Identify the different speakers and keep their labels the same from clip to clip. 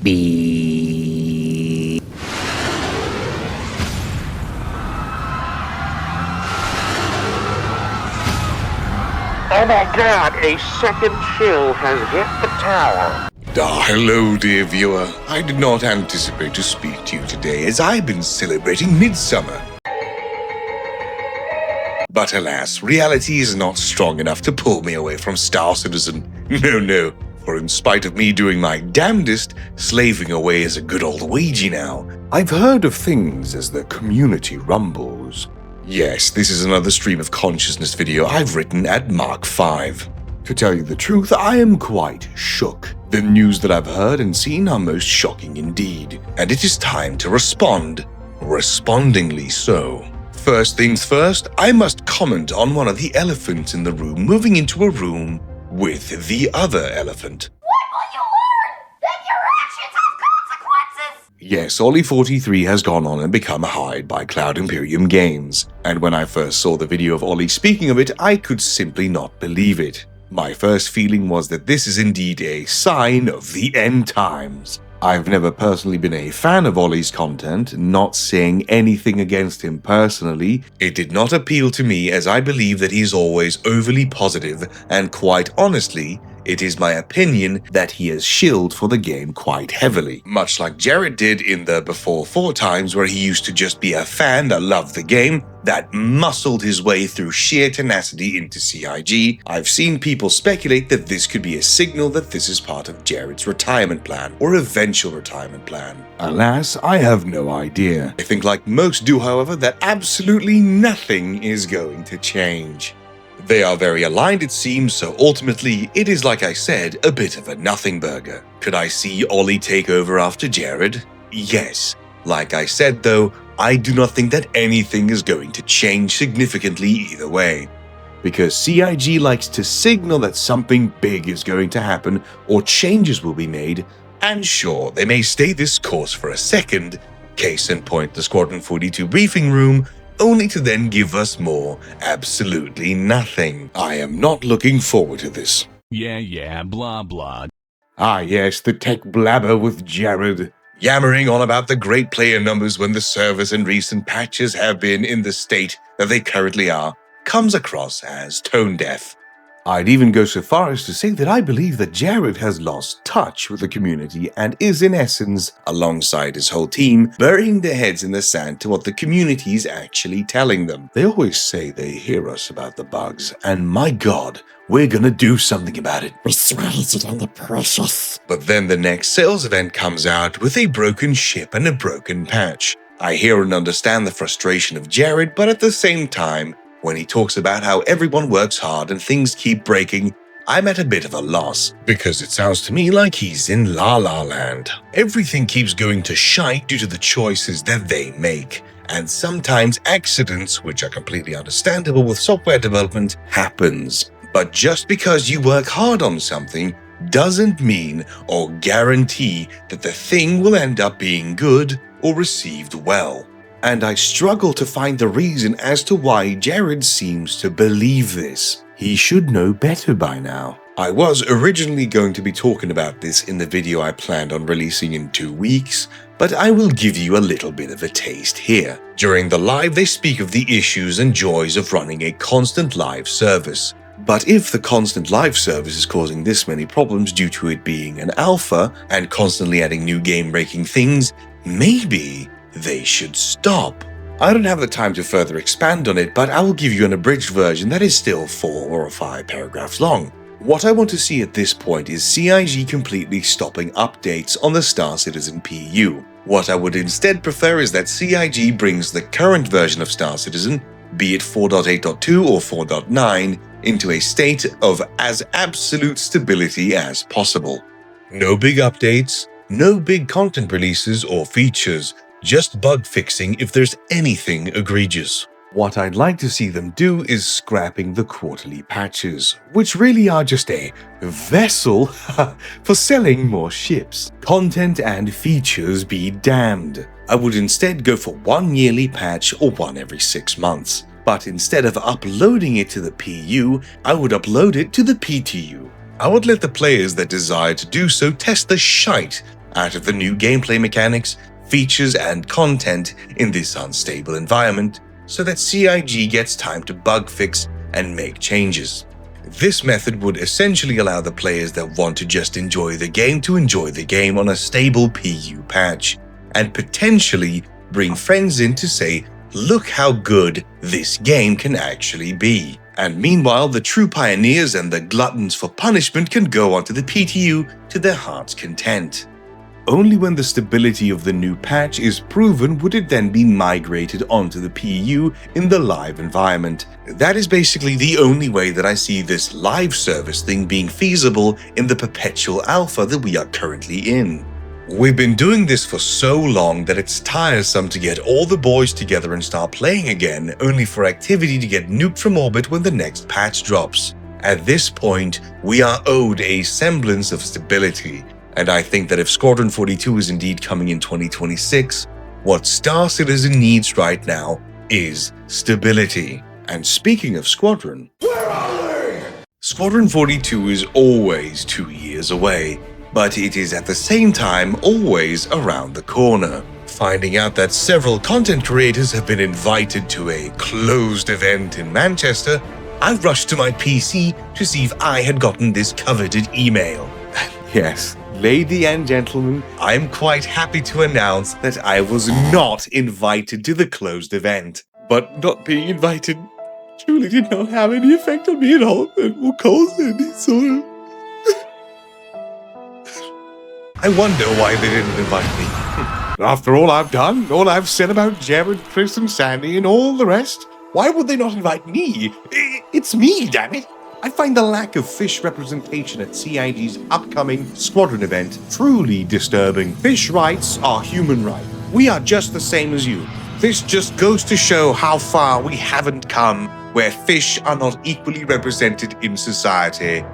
Speaker 1: Beep.
Speaker 2: Oh my god, a second chill has hit the tower.
Speaker 3: Hello, dear viewer. I did not anticipate to speak to you today, as I've been celebrating Midsummer. But alas, reality is not strong enough to pull me away from Star Citizen. No, for in spite of me doing my damnedest, slaving away is a good old wagey now. I've heard of things as the community rumbles. Yes, this is another stream of consciousness video I've written at Mark 5. To tell you the truth, I am quite shook. The news that I've heard and seen are most shocking indeed, and it is time to respond. Respondingly so. First things first, I must comment on one of the elephants in the room moving into a room with the other elephant.
Speaker 4: What will you learn? That your actions have consequences!
Speaker 3: Yes, Ollie 43 has gone on and become hired by Cloud Imperium Games, and when I first saw the video of Ollie speaking of it, I could simply not believe it. My first feeling was that this is indeed a sign of the end times. I've never personally been a fan of Ollie's content, not saying anything against him personally. It did not appeal to me, as I believe that he's always overly positive, and quite honestly, it is my opinion that he has shilled for the game quite heavily. Much like Jared did in the Before 4 times, where he used to just be a fan that loved the game, that muscled his way through sheer tenacity into CIG. I've seen people speculate that this could be a signal that this is part of Jared's retirement plan, or eventual retirement plan. Alas, I have no idea. I think like most do, however, that absolutely nothing is going to change. They are very aligned, it seems, so ultimately, it is, like I said, a bit of a nothing burger. Could I see Ollie take over after Jared? Yes. Like I said, though, I do not think that anything is going to change significantly either way. Because CIG likes to signal that something big is going to happen or changes will be made, and sure, they may stay this course for a second, case in point the Squadron 42 briefing room, only to then give us more absolutely nothing. I am not looking forward to this.
Speaker 5: Yeah, blah blah.
Speaker 3: Ah yes, the tech blabber with Jared. Yammering on about the great player numbers when the servers and recent patches have been in the state that they currently are, comes across as tone deaf. I'd even go so far as to say that I believe that Jared has lost touch with the community and is in essence, alongside his whole team, burying their heads in the sand to what the community is actually telling them. They always say they hear us about the bugs, and my god, we're gonna do something about it.
Speaker 1: Persuaded and the precious.
Speaker 3: But then the next sales event comes out with a broken ship and a broken patch. I hear and understand the frustration of Jared, but at the same time, when he talks about how everyone works hard and things keep breaking, I'm at a bit of a loss, because it sounds to me like he's in La La Land. Everything keeps going to shite due to the choices that they make, and sometimes accidents, which are completely understandable with software development, happens. But just because you work hard on something doesn't mean or guarantee that the thing will end up being good or received well. And I struggle to find the reason as to why Jared seems to believe this. He should know better by now. I was originally going to be talking about this in the video I planned on releasing in 2 weeks, but I will give you a little bit of a taste here. During the live, they speak of the issues and joys of running a constant live service. But if the constant live service is causing this many problems due to it being an alpha and constantly adding new game-breaking things, maybe they should stop. I don't have the time to further expand on it, but I will give you an abridged version that is still 4 or 5 paragraphs long. What I want to see at this point is CIG completely stopping updates on the Star Citizen PU. What I would instead prefer is that CIG brings the current version of Star Citizen, be it 4.8.2 or 4.9, into a state of as absolute stability as possible. No big updates, no big content releases or features, just bug fixing if there's anything egregious. What I'd like to see them do is scrapping the quarterly patches, which really are just a vessel for selling more ships. Content and features be damned. I would instead go for 1 yearly patch or 1 every 6 months. But instead of uploading it to the PU, I would upload it to the PTU. I would let the players that desire to do so test the shite out of the new gameplay mechanics, features, and content in this unstable environment so that CIG gets time to bug fix and make changes. This method would essentially allow the players that want to just enjoy the game to enjoy the game on a stable PU patch, and potentially bring friends in to say, look how good this game can actually be. And meanwhile, the true pioneers and the gluttons for punishment can go onto the PTU to their heart's content. Only when the stability of the new patch is proven would it then be migrated onto the PU in the live environment. That is basically the only way that I see this live service thing being feasible in the perpetual alpha that we are currently in. We've been doing this for so long that it's tiresome to get all the boys together and start playing again, only for activity to get nuked from orbit when the next patch drops. At this point, we are owed a semblance of stability, and I think that if Squadron 42 is indeed coming in 2026, what Star Citizen needs right now is stability. And speaking of Squadron, where are we? Squadron 42 is always 2 years away, but it is at the same time always around the corner. Finding out that several content creators have been invited to a closed event in Manchester, I rushed to my PC to see if I had gotten this coveted email. Yes, ladies and gentlemen, I am quite happy to announce that I was not invited to the closed event. But not being invited truly did not have any effect on me at all, and will cause any sort of... I wonder why they didn't invite me. After all I've done, all I've said about Jared, Chris, and Sandy, and all the rest, why would they not invite me? It's me, damn it! I find the lack of fish representation at CIG's upcoming Squadron event truly disturbing. Fish rights are human rights. We are just the same as you. This just goes to show how far we haven't come, where fish are not equally represented in society.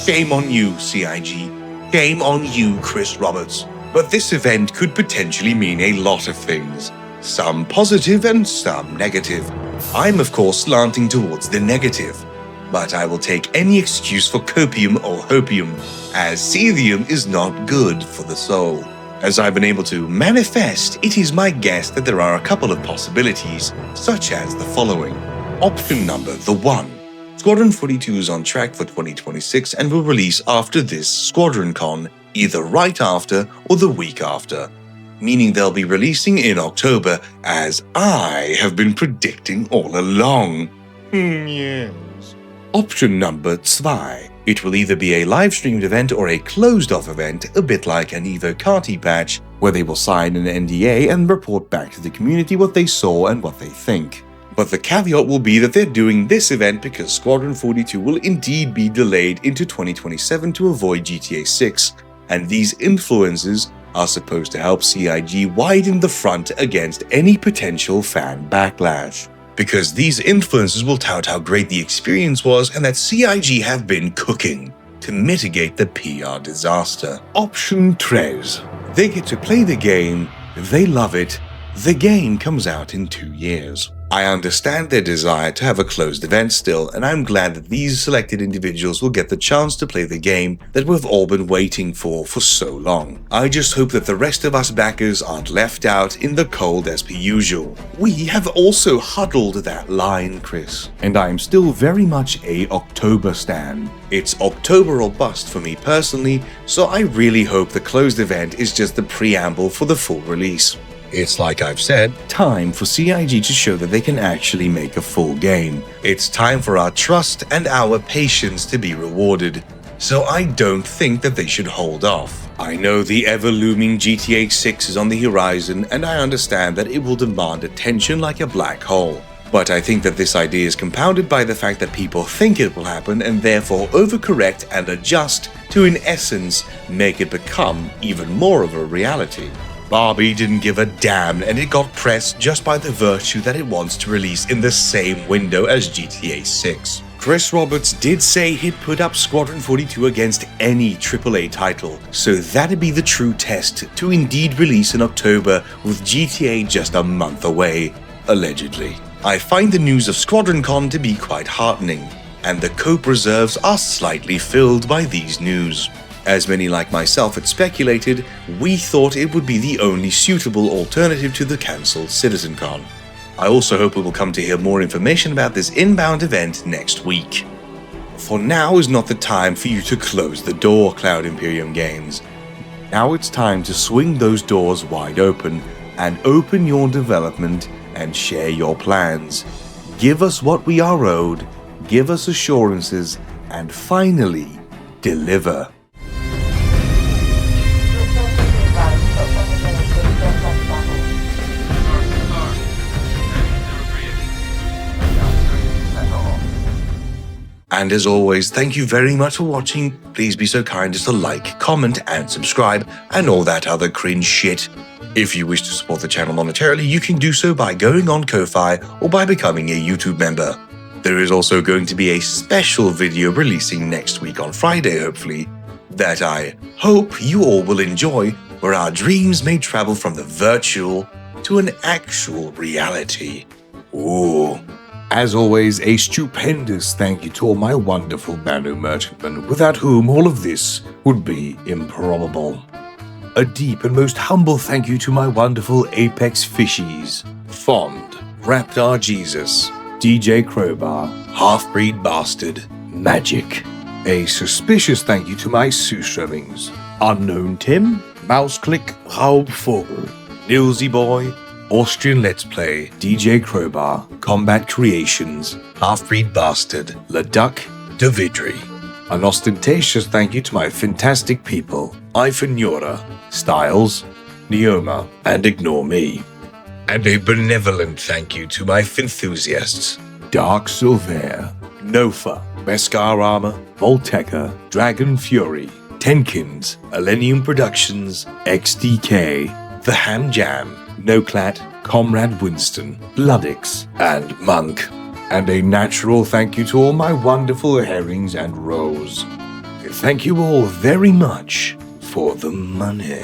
Speaker 3: Shame on you, CIG. Shame on you, Chris Roberts. But this event could potentially mean a lot of things. Some positive and some negative. I'm of course slanting towards the negative. But I will take any excuse for copium or hopium, as cesium is not good for the soul. As I've been able to manifest, it is my guess that there are a couple of possibilities, such as the following. Option number 1. Squadron 42 is on track for 2026 and will release after this Squadron Con, either right after or the week after, meaning they'll be releasing in October, as I have been predicting all along. Yes. Option number 2. It will either be a live-streamed event or a closed-off event, a bit like an Evo Carty patch, where they will sign an NDA and report back to the community what they saw and what they think. But the caveat will be that they're doing this event because Squadron 42 will indeed be delayed into 2027 to avoid GTA 6, and these influences are supposed to help CIG widen the front against any potential fan backlash. Because these influencers will tout how great the experience was and that CIG have been cooking to mitigate the PR disaster. Option 3. They get to play the game, they love it, the game comes out in 2 years. I understand their desire to have a closed event still, and I'm glad that these selected individuals will get the chance to play the game that we've all been waiting for so long. I just hope that the rest of us backers aren't left out in the cold as per usual. We have also huddled that line, Chris, and I'm still very much a October stan. It's October or bust for me personally, so I really hope the closed event is just the preamble for the full release. It's like I've said, time for CIG to show that they can actually make a full game. It's time for our trust and our patience to be rewarded, so I don't think that they should hold off. I know the ever-looming GTA 6 is on the horizon, and I understand that it will demand attention like a black hole. But I think that this idea is compounded by the fact that people think it will happen and therefore overcorrect and adjust to, in essence, make it become even more of a reality. Barbie didn't give a damn, and it got pressed just by the virtue that it wants to release in the same window as GTA 6. Chris Roberts did say he'd put up Squadron 42 against any AAA title, so that'd be the true test to indeed release in October with GTA just a month away, allegedly. I find the news of Squadron Con to be quite heartening, and the cope reserves are slightly filled by these news. As many like myself had speculated, we thought it would be the only suitable alternative to the cancelled CitizenCon. I also hope we will come to hear more information about this inbound event next week. For now is not the time for you to close the door, Cloud Imperium Games. Now it's time to swing those doors wide open and open your development and share your plans. Give us what we are owed, give us assurances, and finally, deliver. And as always, thank you very much for watching. Please be so kind as to like, comment, and subscribe, and all that other cringe shit. If you wish to support the channel monetarily, you can do so by going on Ko-Fi or by becoming a YouTube member. There is also going to be a special video releasing next week on Friday, hopefully, that I hope you all will enjoy, where our dreams may travel from the virtual to an actual reality. Ooh. As always, a stupendous thank you to all my wonderful Banu merchantmen, without whom all of this would be improbable. A deep and most humble thank you to my wonderful Apex fishies, Fond, Raptor Jesus, DJ Crowbar, Half-Breed Bastard, Magic. A suspicious thank you to my Sustremings, Unknown Tim, Mouseclick, Raubvogel, Nilsy Boy, Austrian Let's Play, DJ Crowbar, Combat Creations, Half-Breed Bastard, Leduc, Davidri. An ostentatious thank you to my fantastic people, Ifanura, Styles, Neoma, and Ignore Me. And a benevolent thank you to my Finthusiasts, Dark Silver, Nofa, Beskar Armor, Volteca, Dragon Fury, Tenkins, Elenium Productions, XDK, The Ham Jam, Noclat, Comrade Winston, Bloodix, and Monk. And a natural thank you to all my wonderful herrings and roes. Thank you all very much for the money.